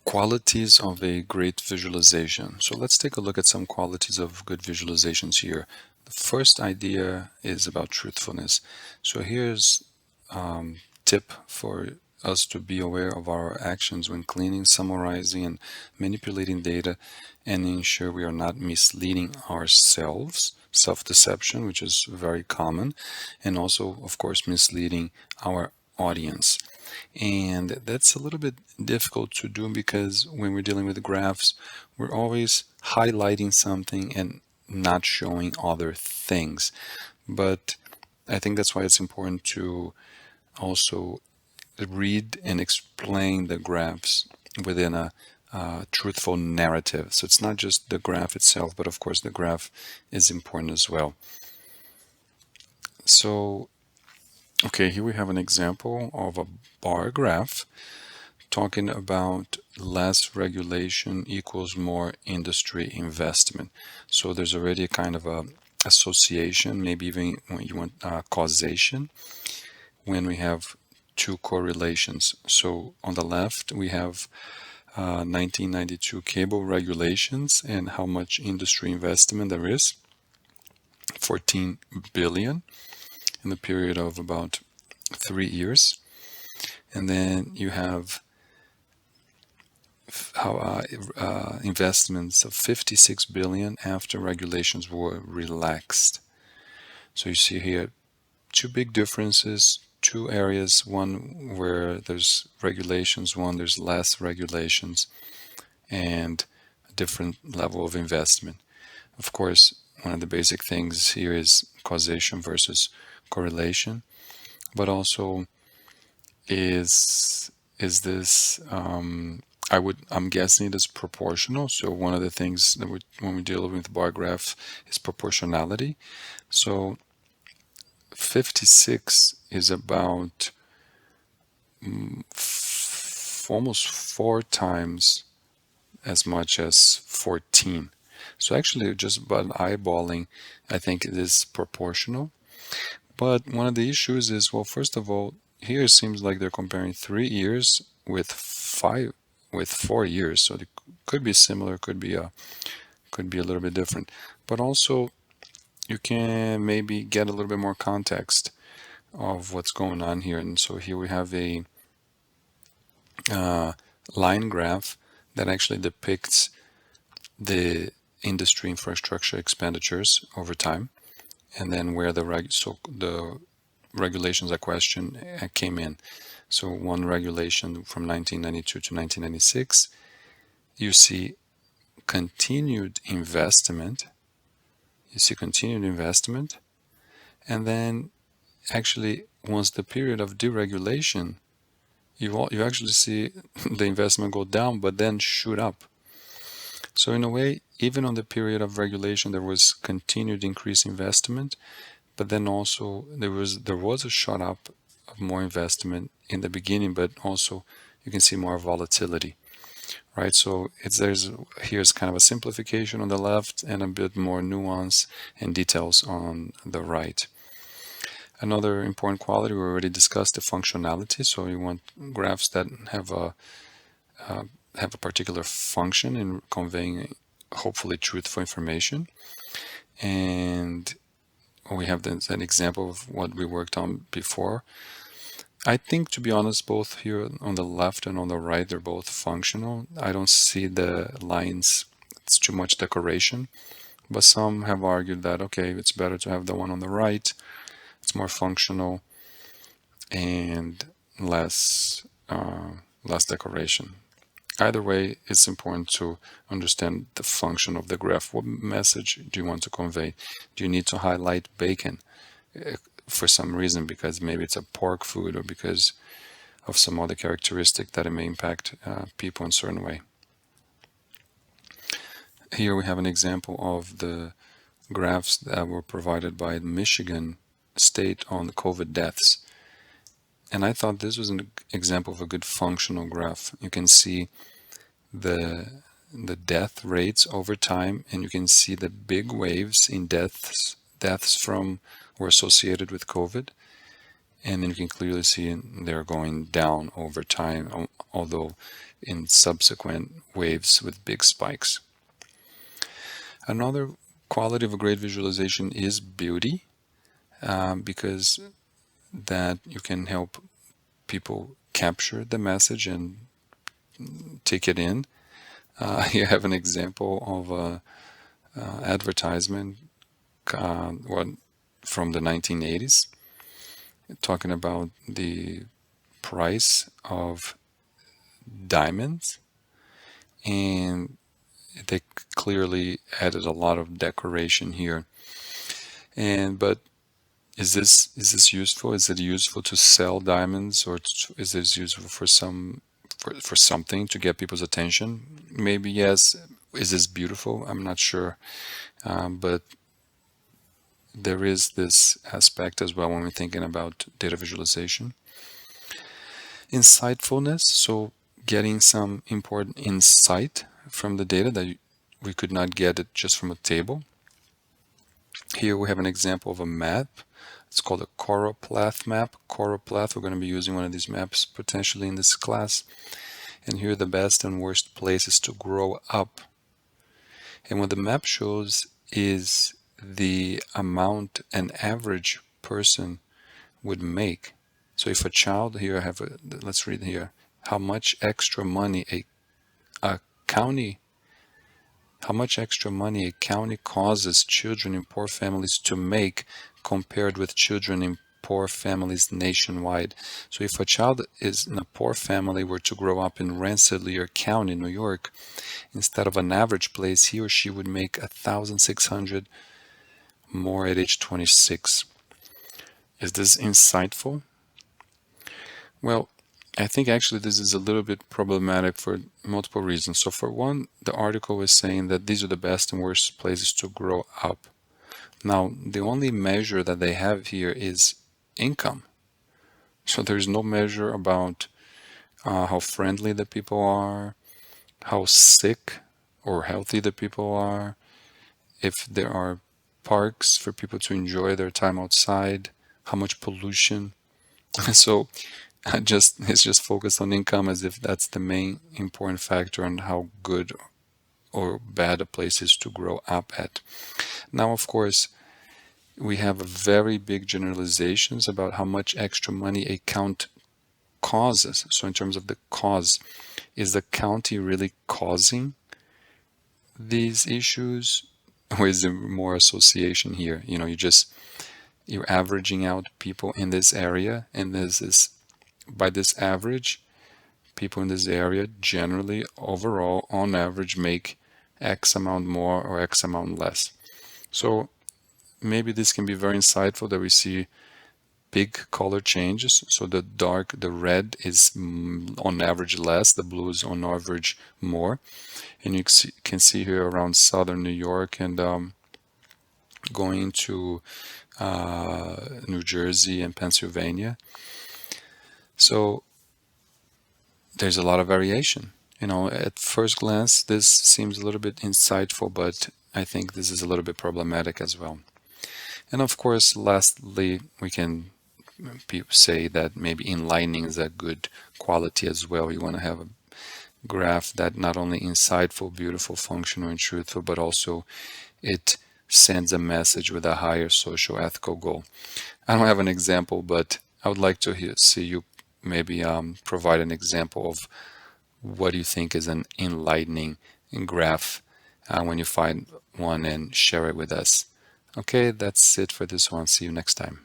Qualities of a great visualization. So let's take a look at some qualities of good visualizations here. The first idea is about truthfulness. So here's tip for us to be aware of our actions when cleaning, summarizing, and manipulating data, and ensure we are not misleading ourselves. Self-deception, which is very common, and also, of course, misleading our audience. And that's a little bit difficult to do because when we're dealing with graphs, we're always highlighting something and not showing other things. But I think that's why it's important to also read and explain the graphs within a truthful narrative. So it's not just the graph itself, but of course the graph is important as well. So, okay, here we have an example of a bar graph talking about less regulation equals more industry investment. So there's already a kind of a association, maybe even when you want causation, when we have two correlations. So on the left, we have 1992 cable regulations and how much industry investment there is, 14 billion in the period of about 3 years. And then you have how investments of 56 billion after regulations were relaxed. So you see here two big differences, two areas, one where there's regulations, one there's less regulations, and a different level of investment. Of course, one of the basic things here is causation versus correlation, but also is this I'm guessing it is proportional. So one of the things that when we deal with bar graph is proportionality. So 56 is about almost 4 times as much as 14. So actually, just by eyeballing, I think it is proportional. But one of the issues is, well, first of all, here it seems like they're comparing 3 years with 4 years, so it could be similar, could be a little bit different. But also, you can maybe get a little bit more context of what's going on here. And so here we have a line graph that actually depicts the industry infrastructure expenditures over time, and then where the regulations at question came in. So one regulation from 1992 to 1996, you see continued investment. And then actually once the period of deregulation, you actually see the investment go down, but then shoot up. So in a way, even on the period of regulation, there was continued increased investment, but then also there was a shot up of more investment in the beginning, but also you can see more volatility, right? So here's kind of a simplification on the left and a bit more nuance and details on the right. Another important quality we already discussed, the functionality. So you want graphs that have a particular function in conveying hopefully truthful information. And we have an example of what we worked on before. I think, to be honest, both here on the left and on the right, they're both functional. I don't see the lines, it's too much decoration. But some have argued that, okay, it's better to have the one on the right. It's more functional and less decoration. Either way, it's important to understand the function of the graph. What message do you want to convey? Do you need to highlight bacon for some reason, because maybe it's a pork food or because of some other characteristic that it may impact people in a certain way? Here we have an example of the graphs that were provided by Michigan State on COVID deaths. And I thought this was an example of a good functional graph. You can see the death rates over time, and you can see the big waves in deaths from were associated with COVID. and then you can clearly see they're going down over time, although in subsequent waves with big spikes. Another quality of a great visualization is beauty, because that you can help people capture the message and take it in. You have an example of a advertisement from the 1980s talking about the price of diamonds, and they clearly added a lot of decoration here. But is this useful? Is it useful to sell diamonds, or is this useful for something to get people's attention? Maybe yes. Is this beautiful? I'm not sure. But there is this aspect as well when we're thinking about data visualization. Insightfulness, so getting some important insight from the data that we could not get it just from a table. Here we have an example of a map. It's called a choropleth map. Choropleth, we're going to be using one of these maps potentially in this class. And here are the best and worst places to grow up. And what the map shows is the amount an average person would make. So if a child, here I have let's read here, how much extra money a county causes children in poor families to make compared with children in poor families nationwide. So if a child is in a poor family were to grow up in Rensselaer County, New York, instead of an average place, he or she would make 1,600 more at age 26. Is this insightful? Well, I think actually this is a little bit problematic for multiple reasons. So for one, the article is saying that these are the best and worst places to grow up. Now, the only measure that they have here is income. So there's no measure about how friendly the people are, how sick or healthy the people are, if there are parks for people to enjoy their time outside, how much pollution. So it's just focused on income as if that's the main important factor on how good or bad a place is to grow up at. Now, of course, we have very big generalizations about how much extra money a count causes. So in terms of the cause, is the county really causing these issues, or is there more association here? You're averaging out people in this area, and by this average, people in this area generally overall on average make X amount more or X amount less. So maybe this can be very insightful that we see big color changes. So the red is on average less, the blue is on average more. And you can see here around southern New York and going to New Jersey and Pennsylvania. So there's a lot of variation. At first glance, this seems a little bit insightful, but I think this is a little bit problematic as well. And of course, lastly, we can say that maybe enlightening is a good quality as well. You want to have a graph that not only insightful, beautiful, functional, and truthful, but also it sends a message with a higher social ethical goal. I don't have an example, but I would like to see you maybe provide an example of what you think is an enlightening graph when you find one, and share it with us. Okay, that's it for this one. See you next time.